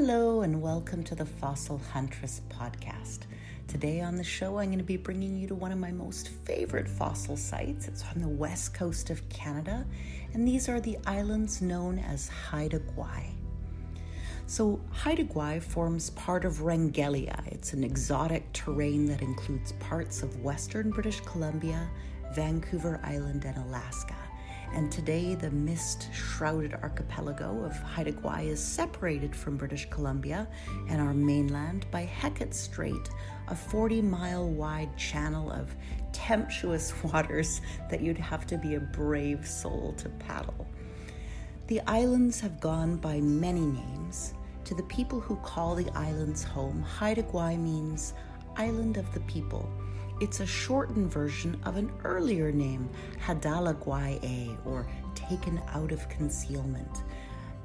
Hello and welcome to the Fossil Huntress podcast. Today on the show, I'm going to be bringing you to one of my most favorite fossil sites. It's on the west coast of Canada, and these are the islands known as Haida Gwaii. So Haida Gwaii forms part of Nangkilslas. It's an exotic terrain that includes parts of western British Columbia, Vancouver Island, and Alaska. And today, the mist-shrouded archipelago of Haida Gwaii is separated from British Columbia and our mainland by Hecate Strait, a 40-mile-wide channel of tempestuous waters that you'd have to be a brave soul to paddle. The islands have gone by many names. To the people who call the islands home, Haida Gwaii means Island of the People. It's a shortened version of an earlier name, Haadala Gwaii-ai, or taken out of concealment.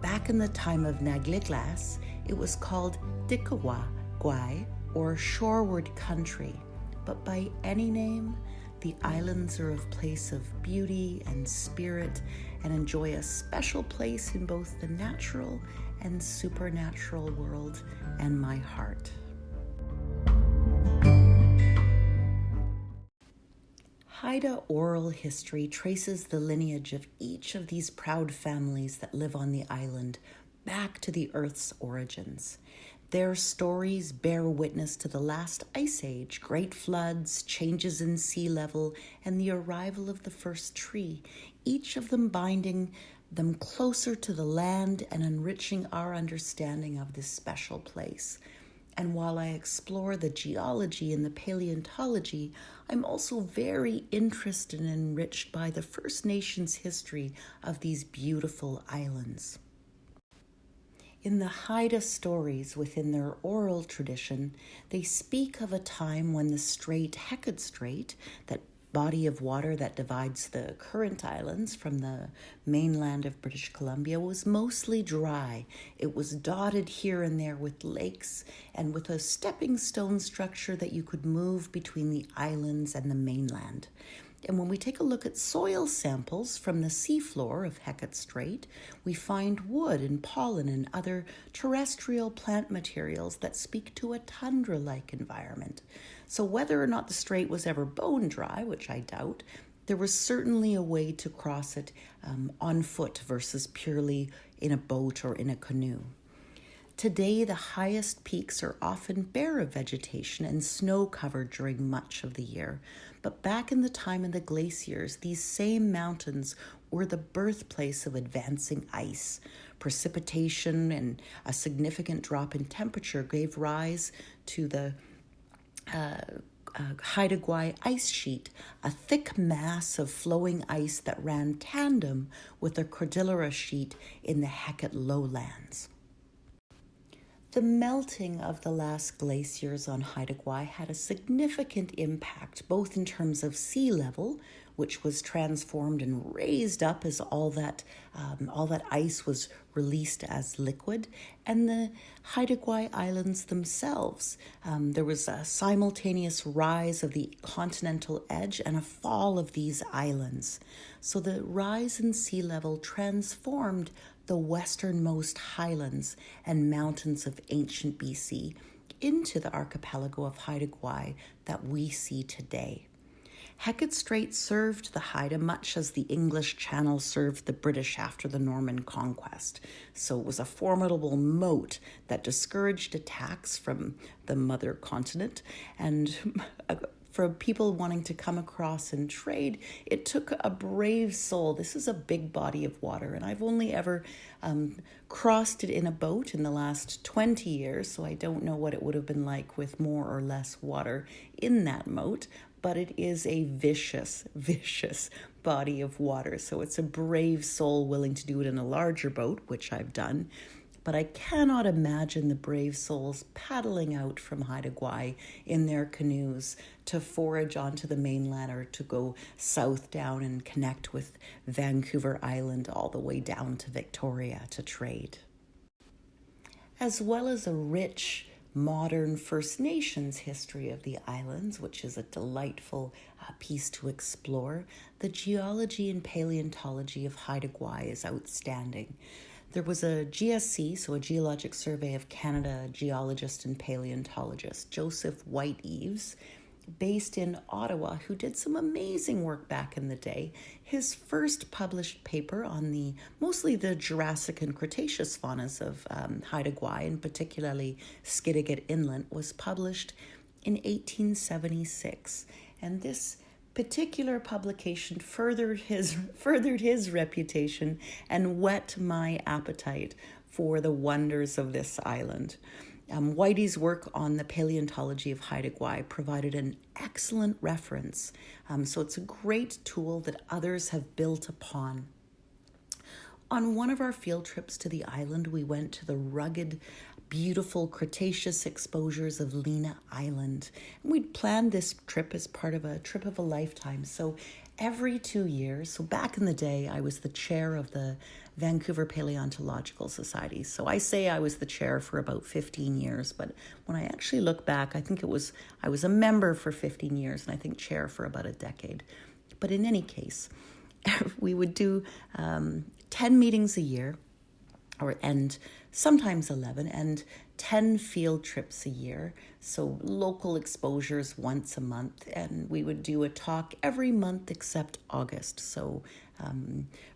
Back in the time of Nangkilslas, it was called Didakwaa Gwaii, or shoreward country. But by any name, the islands are a place of beauty and spirit and enjoy a special place in both the natural and supernatural world and my heart. Haida oral history traces the lineage of each of these proud families that live on the island back to the Earth's origins. Their stories bear witness to the last ice age, great floods, changes in sea level, and the arrival of the first tree, each of them binding them closer to the land and enriching our understanding of this special place. And while I explore the geology and the paleontology, I'm also very interested and enriched by the First Nations history of these beautiful islands. In the Haida stories within their oral tradition, they speak of a time when the strait, Hecate Strait, that body of water that divides the current islands from the mainland of British Columbia, was mostly dry. It was dotted here and there with lakes and with a stepping stone structure that you could move between the islands and the mainland. And when we take a look at soil samples from the seafloor of Hecate Strait, we find wood and pollen and other terrestrial plant materials that speak to a tundra-like environment. So whether or not the strait was ever bone dry, which I doubt, there was certainly a way to cross it on foot versus purely in a boat or in a canoe. Today, the highest peaks are often bare of vegetation and snow-covered during much of the year. But back in the time of the glaciers, these same mountains were the birthplace of advancing ice. Precipitation and a significant drop in temperature gave rise to the Haida Gwaii ice sheet, a thick mass of flowing ice that ran tandem with the Cordillera sheet in the Hecate lowlands. The melting of the last glaciers on Haida Gwaii had a significant impact, both in terms of sea level, which was transformed and raised up as all that ice was released as liquid, and the Haida Gwaii Islands themselves. There was a simultaneous rise of the continental edge and a fall of these islands. So the rise in sea level transformed the westernmost highlands and mountains of ancient BC into the archipelago of Haida Gwaii that we see today. Hecate Strait served the Haida much as the English Channel served the British after the Norman conquest. So it was a formidable moat that discouraged attacks from the mother continent, and for people wanting to come across and trade, it took a brave soul. This is a big body of water, and I've only ever crossed it in a boat in the last 20 years, so I don't know what it would have been like with more or less water in that moat, but it is a vicious, vicious body of water. So it's a brave soul willing to do it in a larger boat, which I've done. But I cannot imagine the brave souls paddling out from Haida Gwaii in their canoes to forage onto the mainland or to go south down and connect with Vancouver Island all the way down to Victoria to trade. As well as a rich modern First Nations history of the islands, which is a delightful piece to explore, the geology and paleontology of Haida Gwaii is outstanding. There was a GSC, so a Geologic Survey of Canada geologist and paleontologist, Joseph White-Eaves, based in Ottawa, who did some amazing work back in the day. His first published paper on mostly the Jurassic and Cretaceous faunas of Haida Gwaii, and particularly Skidegate Inlet, was published in 1876. And this particular publication furthered his reputation and whet my appetite for the wonders of this island. Whitey's work on the paleontology of Haida Gwaii provided an excellent reference, so it's a great tool that others have built upon. On one of our field trips to the island, we went to the rugged, beautiful Cretaceous exposures of Lena Island. And we'd planned this trip as part of a trip of a lifetime. So every 2 years, so back in the day, I was the chair of the Vancouver Paleontological Society. So I say I was the chair for about 15 years, but when I actually look back, I think I was a member for 15 years and I think chair for about a decade. But in any case, we would do 10 meetings a year, and sometimes 11, and 10 field trips a year, so local exposures once a month, and we would do a talk every month except August. So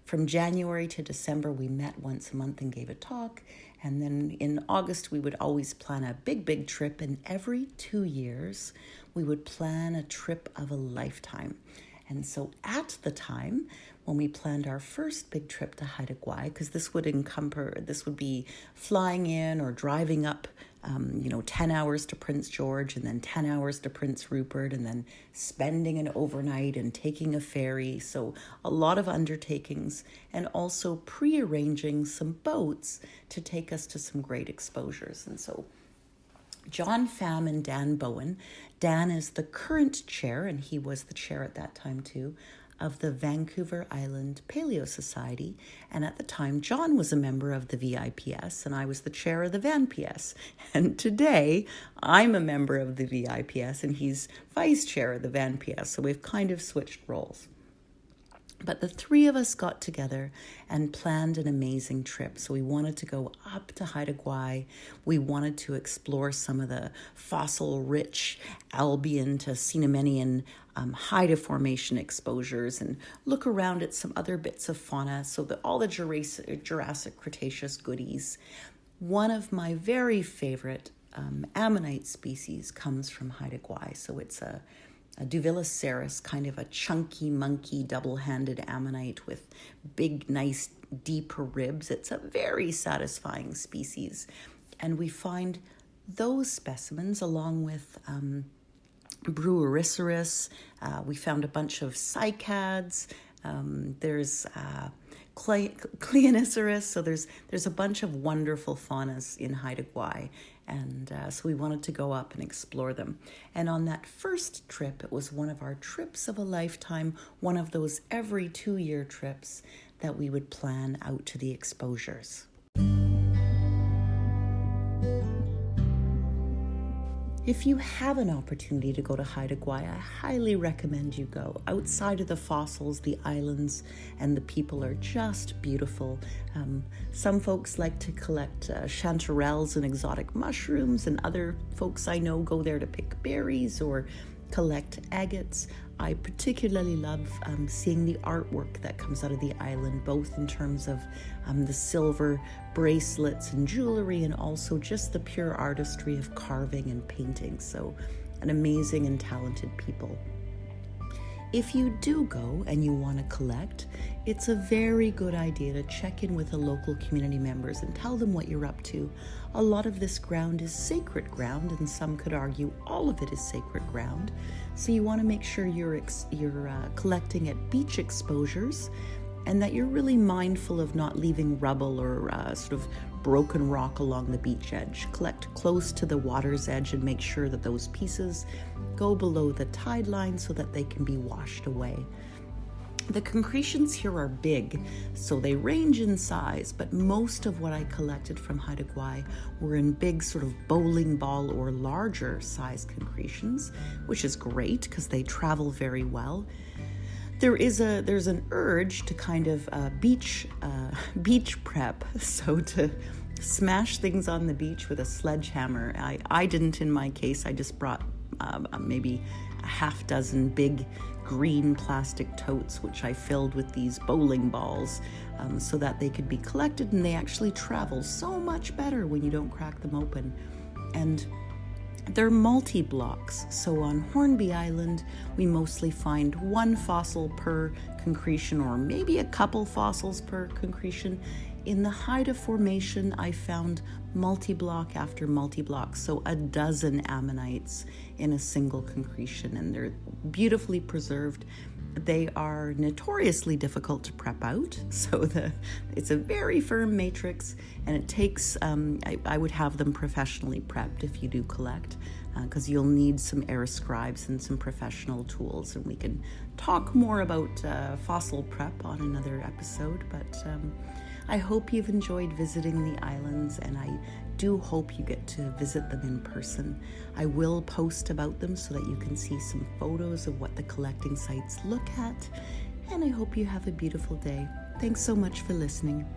from January to December, we met once a month and gave a talk, and then in August, we would always plan a big trip, and every 2 years, we would plan a trip of a lifetime. And so at the time, when we planned our first big trip to Haida Gwaii, because this would be flying in or driving up, 10 hours to Prince George and then 10 hours to Prince Rupert and then spending an overnight and taking a ferry. So a lot of undertakings, and also pre-arranging some boats to take us to some great exposures. And so John Pham and Dan Bowen. Dan is the current chair, and he was the chair at that time too, of the Vancouver Island Paleo Society. And at the time, John was a member of the VIPS, and I was the chair of the VanPS. And today, I'm a member of the VIPS, and he's vice chair of the VanPS. So we've kind of switched roles. But the three of us got together and planned an amazing trip. So we wanted to go up to Haida Gwaii. We wanted to explore some of the fossil-rich Albian to Cenomanian Haida Formation exposures and look around at some other bits of fauna, so that all the Jurassic Cretaceous goodies. One of my very favorite ammonite species comes from Haida Gwaii. So it's a Duvillaceras, kind of a chunky, monkey, double-handed ammonite with big, nice, deep ribs. It's a very satisfying species. And we find those specimens along with Brewericisaurus. We found a bunch of cycads. There's Cleoniceras. So there's a bunch of wonderful faunas in Haida Gwaii. And so we wanted to go up and explore them. And on that first trip, it was one of our trips of a lifetime, one of those every 2-year trips that we would plan out to the exposures. If you have an opportunity to go to Haida Gwaii, I highly recommend you go. Outside of the fossils, the islands and the people are just beautiful. Some folks like to collect chanterelles and exotic mushrooms, and other folks I know go there to pick berries or collect agates. I particularly love seeing the artwork that comes out of the island, both in terms of the silver bracelets and jewelry, and also just the pure artistry of carving and painting. So an amazing and talented people. If you do go and you want to collect, it's a very good idea to check in with the local community members and tell them what you're up to. A lot of this ground is sacred ground, and some could argue all of it is sacred ground. So you want to make sure you're collecting at beach exposures, and that you're really mindful of not leaving rubble or sort of broken rock along the beach edge. Collect close to the water's edge and make sure that those pieces go below the tide line so that they can be washed away. The concretions here are big, so they range in size, but most of what I collected from Haida Gwaii were in big sort of bowling ball or larger size concretions, which is great because they travel very well. there's an urge to kind of beach prep, so to smash things on the beach with a sledgehammer. I didn't in my case. I just brought maybe a half dozen big green plastic totes, which I filled with these bowling balls so that they could be collected, and they actually travel so much better when you don't crack them open. And they're multi-blocks, so on Hornby Island we mostly find one fossil per concretion, or maybe a couple fossils per concretion. In the Haida Formation I found multi-block after multi-block, so a dozen ammonites in a single concretion, and they're beautifully preserved. They are notoriously difficult to prep out, so it's a very firm matrix, and it takes, I would have them professionally prepped if you do collect, because you'll need some air scribes and some professional tools, and we can talk more about fossil prep on another episode, but I hope you've enjoyed visiting the islands, and I do hope you get to visit them in person. I will post about them so that you can see some photos of what the collecting sites look at, and I hope you have a beautiful day. Thanks so much for listening.